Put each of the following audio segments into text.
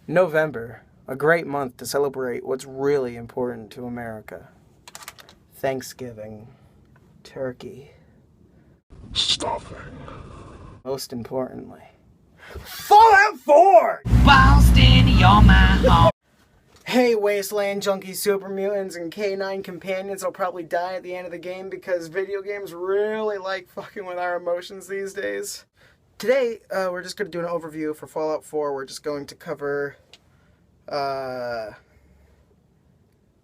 November, a great month to celebrate what's really important to America. Thanksgiving, turkey. Stuffing. Most importantly, Fallout 4! Boston, you're my home. Hey, Wasteland Junkie Super Mutants and K9 companions will probably die at the end of the game because video games really like fucking with our emotions these days. Today, we're just going to do an overview for Fallout 4. We're just going to cover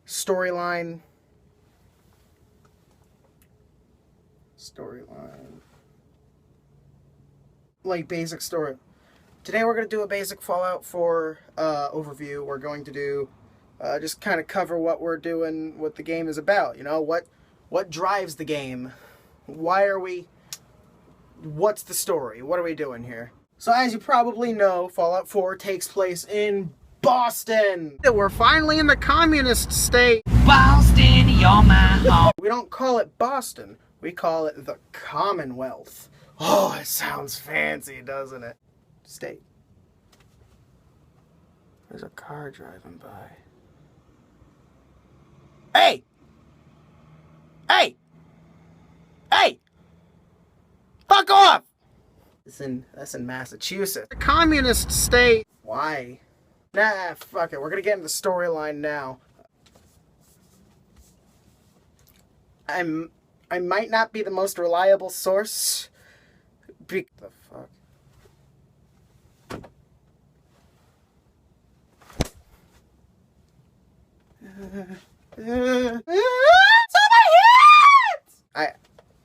storyline, like basic story. Today we're going to do a basic Fallout 4 overview. We're going to do just kind of cover what we're doing, what the game is about. You know, what drives the game? Why are we? What's the story? What are we doing here? So as you probably know, Fallout 4 takes place in Boston. We're finally in the communist state. Boston, you're my home. We don't call it Boston. We call it the Commonwealth. Oh, it sounds fancy, doesn't it? State. There's a car driving by. Hey! Hey! Hey! Fuck off! That's in Massachusetts. The communist state. Why? Nah, fuck it. We're gonna get into the storyline now. I might not be the most reliable source. The fuck?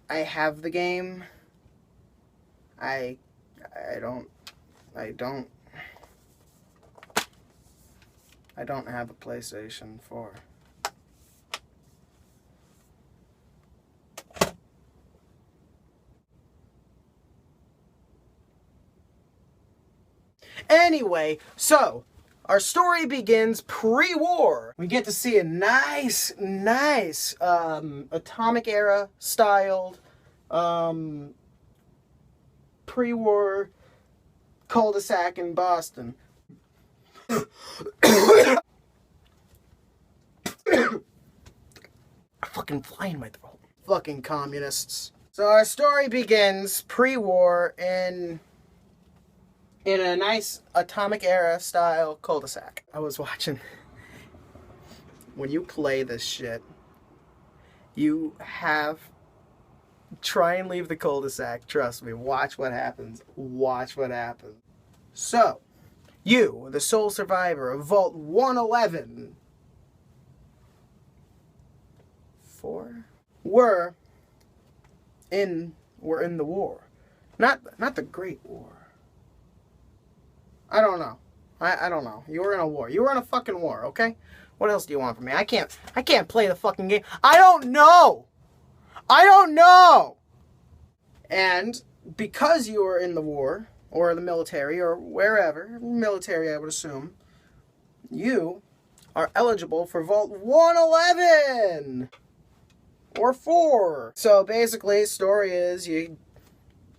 I have the game. I don't have a PlayStation 4. Anyway, so our story begins pre-war. We get to see a nice atomic era styled pre-war cul-de-sac in Boston. I'm fucking flying my throat. Fucking communists. So our story begins pre-war in a nice atomic era style cul-de-sac. I was watching. When you play this shit, you have try and leave the cul-de-sac. Trust me. Watch what happens. Watch what happens. So, you, the sole survivor of Vault 111, were in the war. Not the Great War. I don't know. I don't know. You were in a war. You were in a fucking war, okay? What else do you want from me? I can't play the fucking game. I don't know! And because you were in the war, or the military, or wherever, military I would assume, you are eligible for Vault 111! Or 4. So basically, story is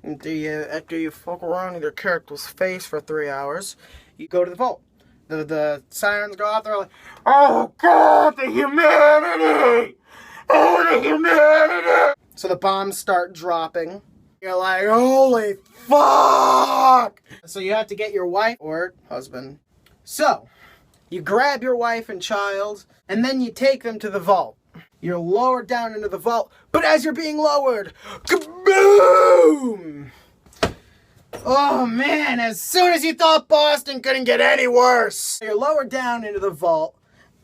after you fuck around with your character's face for 3 hours, you go to the vault. The sirens go off, they're like, oh god, the humanity! Oh, the humanity! So the bombs start dropping. You're like, holy fuck! So you have to get your wife or husband. So, you grab your wife and child, and then you take them to the vault. You're lowered down into the vault, but as you're being lowered, kaboom! Oh man, as soon as you thought Boston couldn't get any worse. You're lowered down into the vault,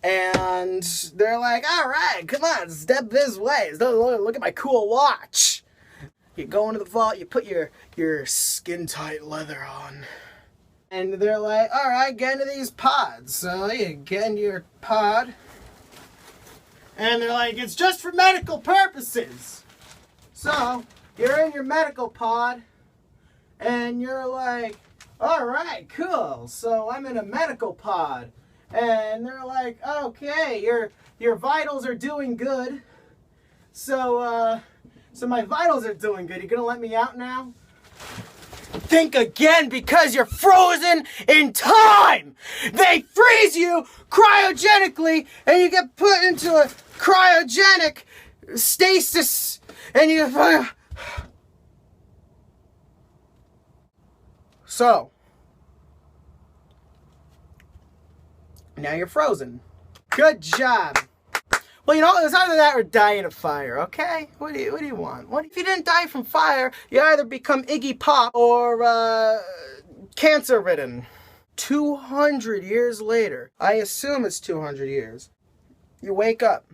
and they're like, alright, come on, step this way. Look at my cool watch. You go into the vault, you put your skin-tight leather on. And they're like, alright, get into these pods. So you get into your pod. And they're like, it's just for medical purposes. So, you're in your medical pod. And you're like, alright, cool. So I'm in a medical pod. And they're like, okay, your vitals are doing good. So my vitals are doing good. You gonna let me out now? think again because you're frozen in time. They freeze you cryogenically and you get put into a cryogenic stasis and you... So, now you're frozen. Good job. Well, you know, it's either that or die in a fire, okay? What do you want? What if you didn't die from fire? You either become Iggy Pop or cancer-ridden. 200 years later, I assume it's 200 years, you wake up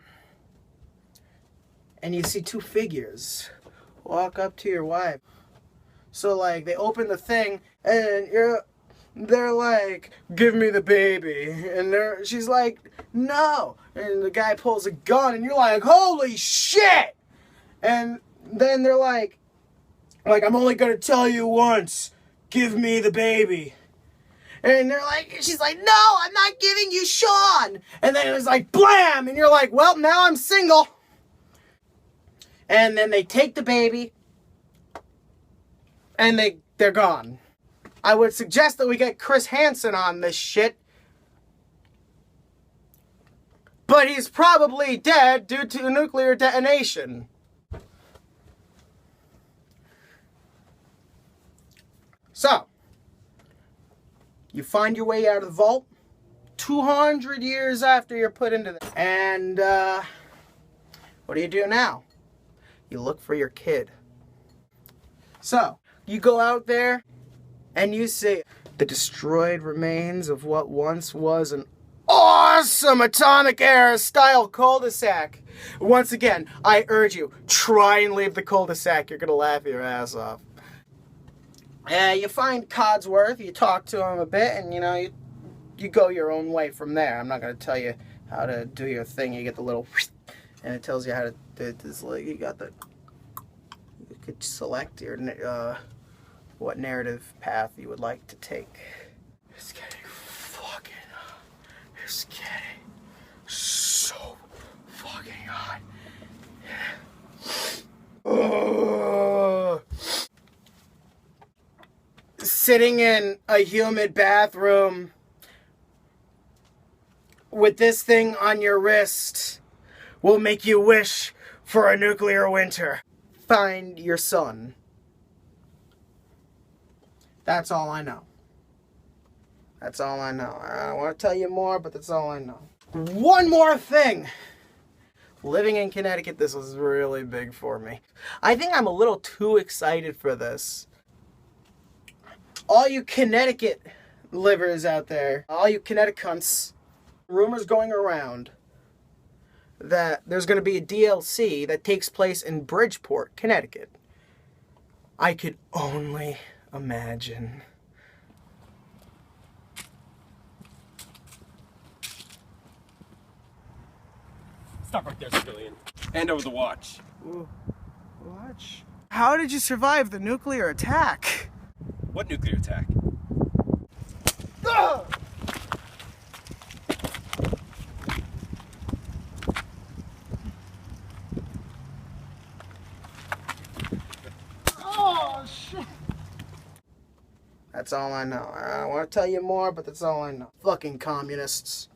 and you see two figures walk up to your wife. So, like, they open the thing and they're like, give me the baby. And she's like, no. And the guy pulls a gun and you're like, holy shit. And then they're like, I'm only gonna tell you once, give me the baby. And she's like, no, I'm not giving you Sean. And then it was like, blam. And you're like, well, now I'm single. And then they take the baby and they're gone. I would suggest that we get Chris Hansen on this shit. But he's probably dead due to a nuclear detonation. So, you find your way out of the vault 200 years after you're put into the... And, what do you do now? You look for your kid. So, you go out there and you see the destroyed remains of what once was an awesome atomic era style cul-de-sac. Once again, I urge you, try and leave the cul-de-sac. You're gonna laugh your ass off. You find Codsworth, you talk to him a bit, and you go your own way from there. I'm not gonna tell you how to do your thing. You get the little, and it tells you how to do this. You could select your what narrative path you would like to take. It's getting so fucking hot. Sitting in a humid bathroom with this thing on your wrist will make you wish for a nuclear winter. Find your son. That's all I know. That's all I know. I don't want to tell you more, but that's all I know. One more thing. Living in Connecticut, this was really big for me. I think I'm a little too excited for this. All you Connecticut livers out there, all you Connecticunts, rumors going around that there's going to be a DLC that takes place in Bridgeport, Connecticut. I could only imagine. Stop right there, civilian. Hand over the watch. Ooh, watch? How did you survive the nuclear attack? What nuclear attack? Ah! Oh, shit. That's all I know. I don't want to tell you more, but that's all I know. Fucking communists.